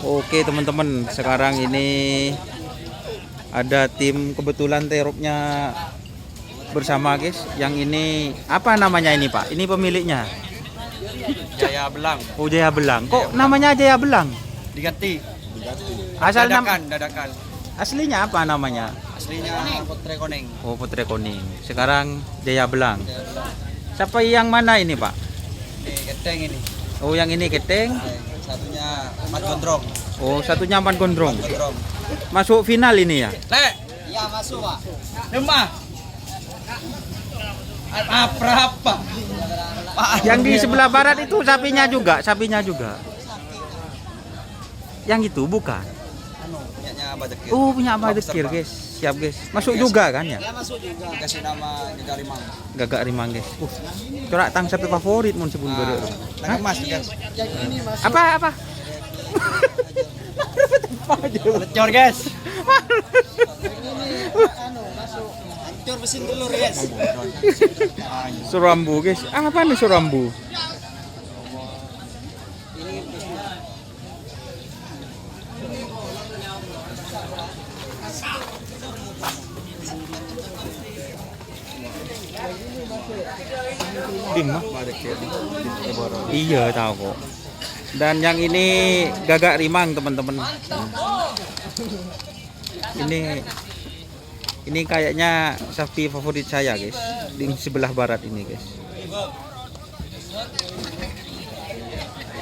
Oke teman-teman, sekarang ini ada tim kebetulan terupnya bersama guys. Yang ini apa namanya ini Pak? Ini pemiliknya Jaya Belang. Oh Jaya Belang. Kok namanya Jaya Belang? Diganti. Asal Dadakan. Aslinya apa namanya? Aslinya Putre Koneng. Oh Putre Koning. Sekarang Jaya Belang. Siapa yang mana ini Pak? Ini Keteng ini. Oh yang ini Keteng. Satunya Mat Gondrong. Oh satunya Empat Gondrong. Gondrong. Masuk final ini ya? Le. Iya masuk Pak. Demah. Apa? Yang di sebelah barat itu sapinya juga. Yang itu bukan? Punyanya Abah Dekir. Oh punya Abah Dekir guys. Siap guys. Masuk juga kan ya? Ya masuk juga. Dikasih nama Gagak Rimang. Gagak Rimang guys. Corak tang sapi favorit mun sebun gede. Nah, Mas guys. Apa? Lecor guys. Hancur mesin telur guys. Surambu guys. Apa nih surambu? Iya tahu kok. Dan yang ini Gagak Rimang teman-teman. Ini kayaknya sapi favorit saya guys. Di sebelah barat ini guys.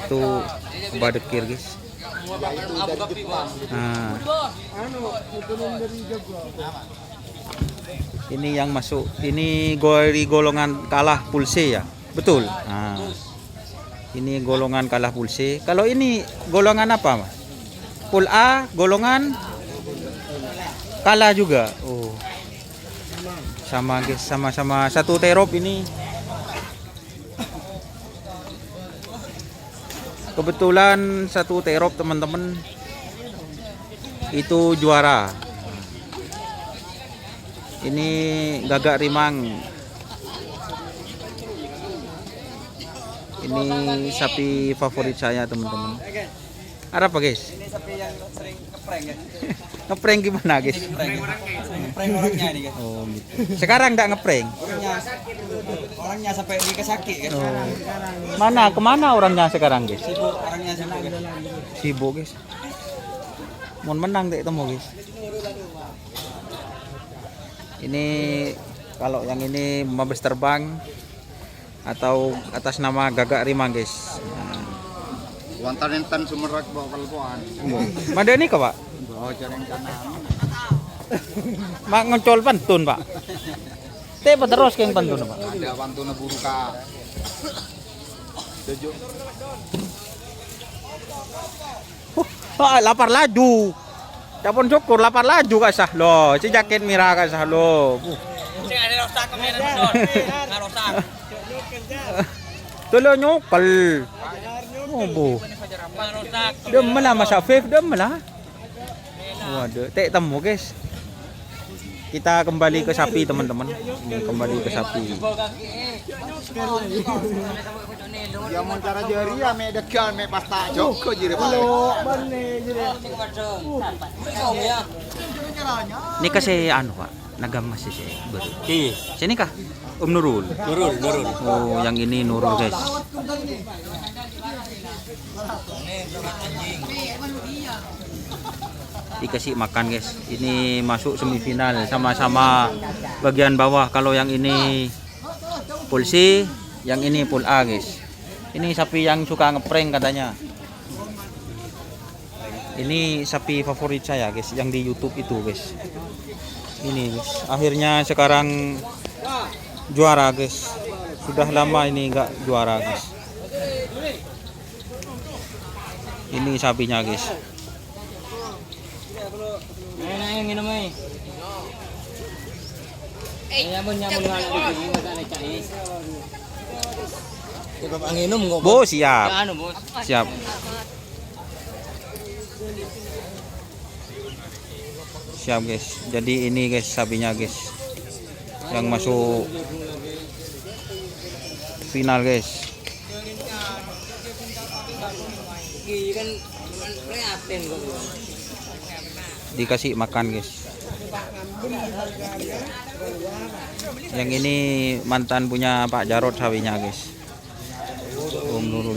Itu Abah Dekir guys. Nah. Ini yang masuk. Ini golongan kalah pulse ya. Betul. Nah. Ini golongan kalah pulse. Kalau ini golongan apa, Mas? Pul A, golongan kalah juga. Oh. Sama guys, sama-sama satu terop ini. Kebetulan satu terop teman-teman. Itu juara. Ini Gagak Rimang. Ini sapi favorit saya teman-teman. Ada apa guys? Ini sapi yang sering ngeprank ya. Ngeprank gimana guys? Ngeprank orangnya ini guys. Oh gitu. Sekarang enggak ngeprank? Orangnya sampai di kesakit guys. Oh. Kemana orangnya sekarang guys? Sibuk orangnya sibuk guys. Sibuk guys. Mau menang deh temu guys. Ini kalau yang ini Mabes Terbang atau atas nama Gagak Rimang guys. Wantan-entan sumerak bawa kalpoan. Mana ini kok Pak? Bawa jarang kanan. Mak ngecol pantun Pak. Tepa terus keng pantun Pak. Ada pantun buruka. Tujuh. Lapar laju. Capon syukur lapar laju kasah lo. Si jaket merah kasah lo. Sing ada rosak kemana Mas? Rosak. Tolo nyokal. Oh bu. Dem lah Mas Afif, dem lah. Waduh, tek temu guys. Kita kembali ke sapi teman-teman. Ini kembali ke sapi. Ya mau cara jari ya me dekat me pasta joko jire Pak. Ini kasih anu Pak, nagam masih sih baru. Sini kah? Om Nurul. Nurul. Oh, yang ini Nurul guys. Dikasih makan guys. Ini masuk semifinal sama-sama bagian bawah. Kalau yang ini Pul C, yang ini Pul A guys. Ini sapi yang suka ngeprank katanya. Ini sapi favorit saya guys, yang di YouTube itu guys. Ini guys, akhirnya sekarang juara guys. Sudah lama ini enggak juara guys. Ini sapinya guys. Yang minum ai. Nyamun ngalak iki enggak ada cais. Coba anginum enggak? Bos siap. Anu, Bos. Siap. Siap guys. Jadi ini guys sapinya guys. Yang masuk final guys. kan prihatin kok. Dikasih makan guys. Yang ini mantan punya Pak Jarod sawinya guys. Om Nurul.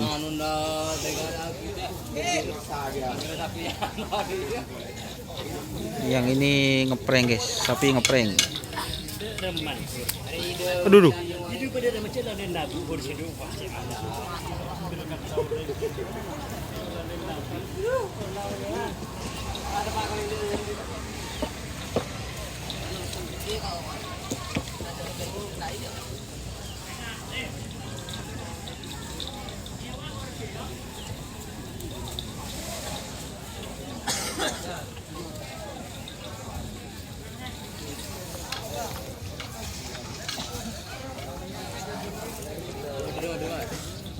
Yang ini ngeprank guys, sapi ngeprank. Aduh.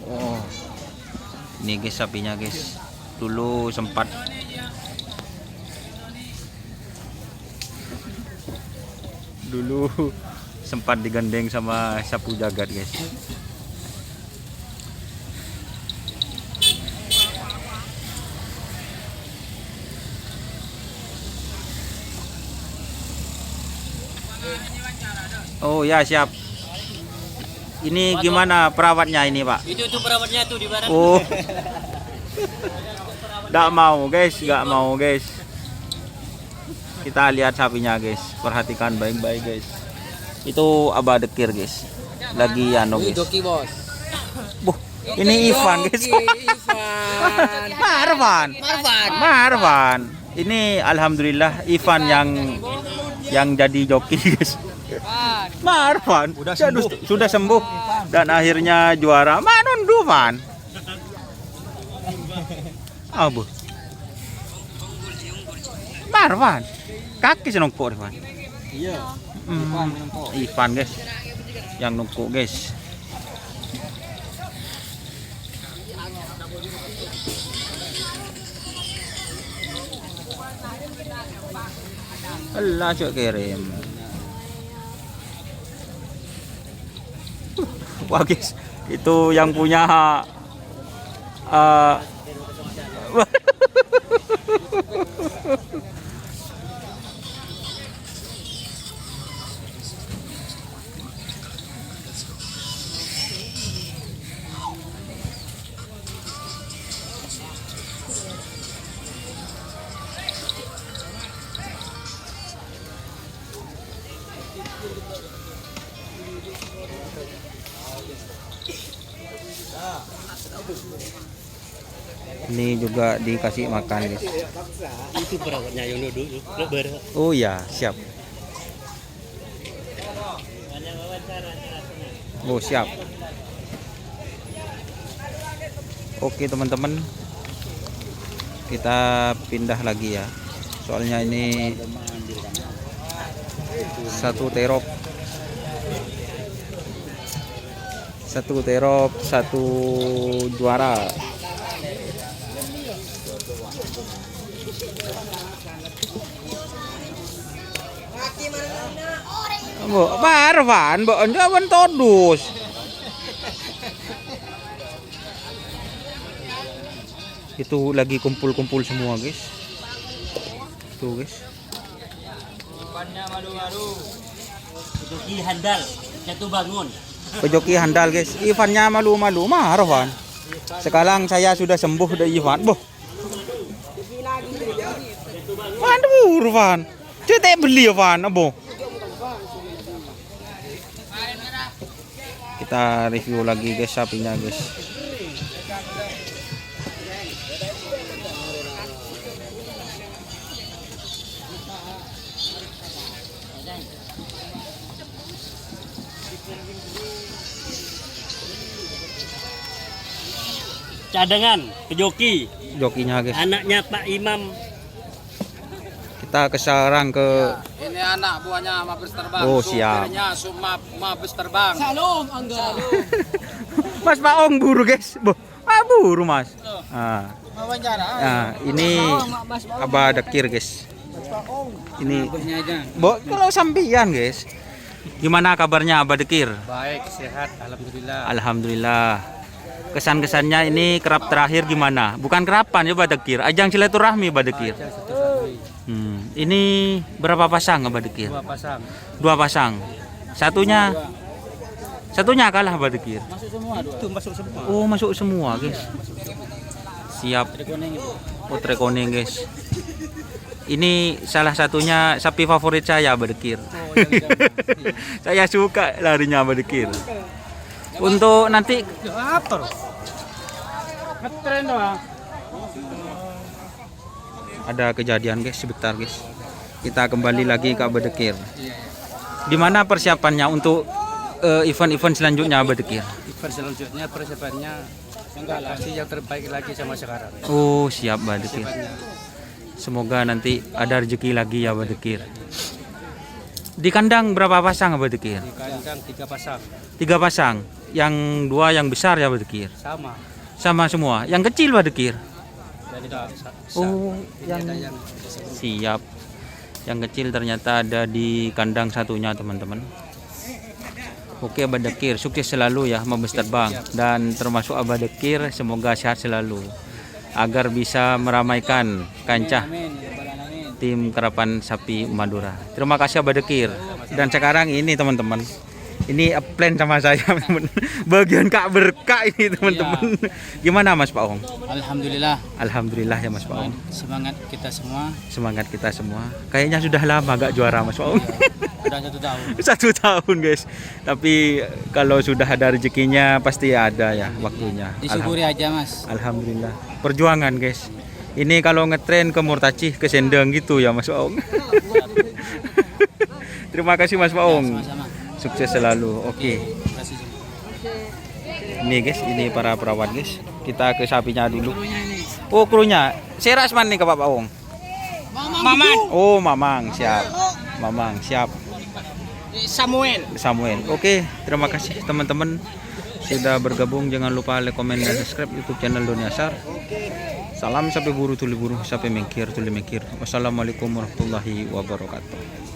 Oh, ini guys sapinya guys. Dulu sempat digandeng sama sapu jagat guys. Oh ya siap. Ini gimana perawatnya ini Pak? Itu perawatnya tuh di barat. Oh. Gak mau guys. Kita lihat sapinya guys. Perhatikan baik-baik guys. Itu Abah Dekir guys. Lagi anu guys. Doki bos. Buh, ini Ivan guys. Ivan. Marwan. Ini alhamdulillah Ivan yang jadi joki guys. Marwan sudah sembuh dan akhirnya juara. Manon Dufan. Abu. Marwan. Kaki senongkok Ivan. Iya. Ivan guys. Yang nongkok guys. Allah cok kirim. Wah guys, itu yang punya ini juga dikasih makan guys. Itu perawatnya yang dulu. Oh ya siap. Oh siap. Oke teman-teman, kita pindah lagi ya. Soalnya ini satu terop, satu juara. Mbok Marwan, mbok njawan todus. Itu lagi kumpul-kumpul semua, guys. Tuh, guys. Joki handal, jatuh bangun. Pejoki handal, guys. Ivannya malu-malu, Marwan. Sekarang saya sudah sembuh dari Ivan. Boh. Waduh, Irfan. Cetek beli Ivan, boh. Kita review lagi guys sapinya guys. Cadangan ke joki. Jokinya guys. Anaknya Pak Imam. Kita ke sarang ke. Ini anak buahnya Mabes Terbang. Oh siap. Mabes Terbang. Salam Angga. Mas Paong buru guys. Boh, buru Mas. Wawancara. Nah, ini Abah Dekir guys. Ini. Bo, kalau sampian guys. Gimana kabarnya Abah Dekir? Baik, sehat, alhamdulillah. Alhamdulillah. Kesan-kesannya ini kerap terakhir gimana? Bukan kerapan ya Badekir, ajang silaturahmi Badekir. Ini berapa pasang Badekir? 2 pasang. 2 pasang. Satunya kalah Badekir. Masuk semua, itu masuk semua. Oh, masuk semua, guys. Siap. Rekoning itu. Putre koning, guys. Ini salah satunya sapi favorit saya Badekir. Saya suka larinya Badekir. Untuk nanti Apa? Ngetren doang. ada kejadian guys, sebentar guys. Kita kembali lagi ke Badekir. Di mana persiapannya untuk event-event selanjutnya Badekir? Event selanjutnya persiapannya kasih yang terbaik lagi sama sekarang. Oh, siap Badekir. Semoga nanti ada rezeki lagi ya Badekir. Di kandang berapa pasang Badekir? Di kandang 3 pasang. 3 pasang. Yang 2 yang besar ya Badekir. Sama. Sama semua. Yang kecil Badekir. Jadi Oh, yang siap. Yang kecil ternyata ada di kandang satunya teman-teman. Oke Badekir, sukses selalu ya membesar bang, dan termasuk Badekir semoga sehat selalu agar bisa meramaikan kancah tim karapan sapi Madura. Terima kasih Badekir. Dan sekarang ini teman-teman, ini plan sama saya teman. Bagian Kak Berkah ini teman-teman. Gimana Mas Pak Ong? Alhamdulillah. Alhamdulillah ya Mas Pak Ong. Semangat kita semua. Semangat kita semua. Kayaknya sudah lama gak juara Mas Pak Ong. Sudah 1 tahun. 1 tahun guys. Tapi kalau sudah ada rezekinya pasti ada ya waktunya. Disyukuri aja Mas. Alhamdulillah. Perjuangan guys. Ini kalau ngetren ke Murtacih ke Sendeng gitu ya Mas Pak Ong. Terima kasih Mas Pak Ong. Sama-sama. Sukses selalu. Oke. Terima kasih. Ini guys, ini para perawat guys. Kita ke sapinya dulu. Oh, krunya. Seras man nih ke Pak Ong. Maman. Oh, Mamang, siap. Mamang, siap. Samuel. Oke, terima kasih teman-teman sudah bergabung. Jangan lupa like, komen, dan subscribe YouTube channel Doni Asar. Salam sapi buru tuli buru, sapi mengkir tuli mengkir. Wassalamualaikum warahmatullahi wabarakatuh.